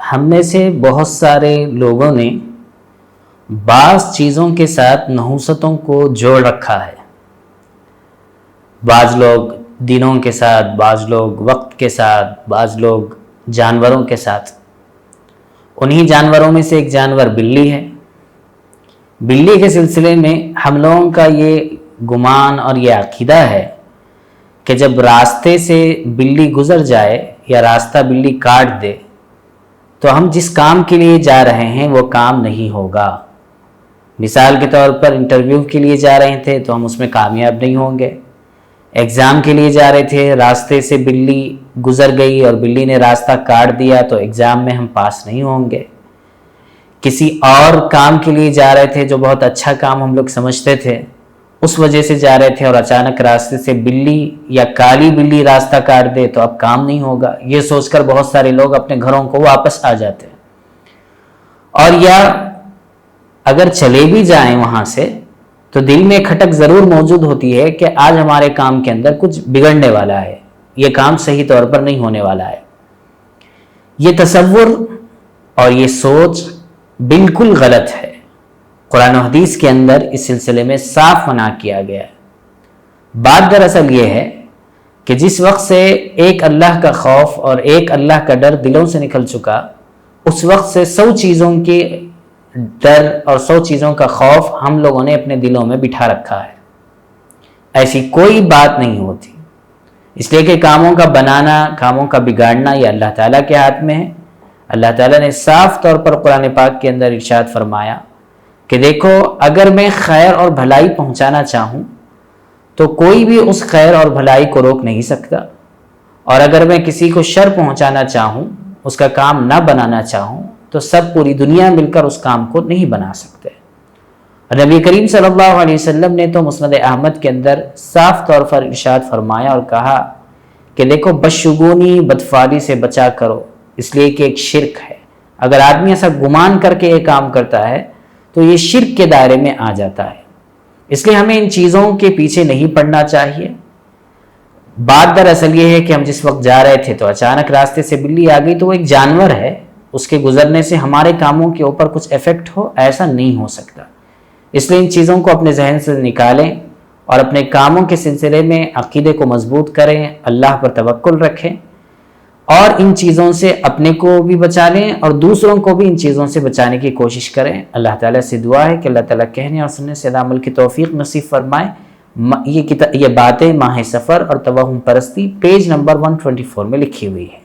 ہم میں سے بہت سارے لوگوں نے بعض چیزوں کے ساتھ نحوستوں کو جوڑ رکھا ہے۔ بعض لوگ دنوں کے ساتھ، بعض لوگ وقت کے ساتھ، بعض لوگ جانوروں کے ساتھ۔ انہی جانوروں میں سے ایک جانور بلی ہے۔ بلی کے سلسلے میں ہم لوگوں کا یہ گمان اور یہ عقیدہ ہے کہ جب راستے سے بلی گزر جائے یا راستہ بلی کاٹ دے تو ہم جس کام کے لیے جا رہے ہیں وہ کام نہیں ہوگا۔ مثال کے طور پر انٹرویو کے لیے جا رہے تھے تو ہم اس میں کامیاب نہیں ہوں گے۔ ایگزام کے لیے جا رہے تھے، راستے سے بلی گزر گئی اور بلی نے راستہ کاٹ دیا تو ایگزام میں ہم پاس نہیں ہوں گے۔ کسی اور کام کے لیے جا رہے تھے جو بہت اچھا کام ہم لوگ سمجھتے تھے، اس وجہ سے جا رہے تھے اور اچانک راستے سے بلی یا کالی بلی راستہ کاٹ دے تو اب کام نہیں ہوگا۔ یہ سوچ کر بہت سارے لوگ اپنے گھروں کو واپس آ جاتے ہیں، اور یا اگر چلے بھی جائیں وہاں سے تو دل میں کھٹک ضرور موجود ہوتی ہے کہ آج ہمارے کام کے اندر کچھ بگڑنے والا ہے، یہ کام صحیح طور پر نہیں ہونے والا ہے۔ یہ تصور اور یہ سوچ بالکل غلط ہے۔ قرآن و حدیث کے اندر اس سلسلے میں صاف منع کیا گیا ہے۔ بات دراصل یہ ہے کہ جس وقت سے ایک اللہ کا خوف اور ایک اللہ کا ڈر دلوں سے نکل چکا، اس وقت سے 100 چیزوں کے ڈر اور 100 چیزوں کا خوف ہم لوگوں نے اپنے دلوں میں بٹھا رکھا ہے۔ ایسی کوئی بات نہیں ہوتی، اس لیے کہ کاموں کا بنانا، کاموں کا بگاڑنا یہ اللہ تعالیٰ کے ہاتھ میں ہے۔ اللہ تعالیٰ نے صاف طور پر قرآن پاک کے اندر ارشاد فرمایا کہ دیکھو، اگر میں خیر اور بھلائی پہنچانا چاہوں تو کوئی بھی اس خیر اور بھلائی کو روک نہیں سکتا، اور اگر میں کسی کو شر پہنچانا چاہوں، اس کا کام نہ بنانا چاہوں، تو سب پوری دنیا مل کر اس کام کو نہیں بنا سکتے۔ اور نبی کریم صلی اللہ علیہ وسلم نے تو مسند احمد کے اندر صاف طور پر ارشاد فرمایا اور کہا کہ دیکھو، بدشگونی، بدفعلی سے بچا کرو، اس لیے کہ ایک شرک ہے۔ اگر آدمی ایسا گمان کر کے یہ کام کرتا ہے تو یہ شرک کے دائرے میں آ جاتا ہے۔ اس لیے ہمیں ان چیزوں کے پیچھے نہیں پڑنا چاہیے۔ بات دراصل یہ ہے کہ ہم جس وقت جا رہے تھے تو اچانک راستے سے بلی آ گئی تو وہ ایک جانور ہے، اس کے گزرنے سے ہمارے کاموں کے اوپر کچھ ایفیکٹ ہو، ایسا نہیں ہو سکتا۔ اس لیے ان چیزوں کو اپنے ذہن سے نکالیں اور اپنے کاموں کے سلسلے میں عقیدے کو مضبوط کریں، اللہ پر توکل رکھیں، اور ان چیزوں سے اپنے کو بھی بچا لیں اور دوسروں کو بھی ان چیزوں سے بچانے کی کوشش کریں۔ اللہ تعالیٰ سے دعا ہے کہ اللہ تعالیٰ کہنے اور سننے سے عمل کی توفیق نصیب فرمائے۔ یہ باتیں ماہ سفر اور توہم پرستی پیج نمبر 124 میں لکھی ہوئی ہے۔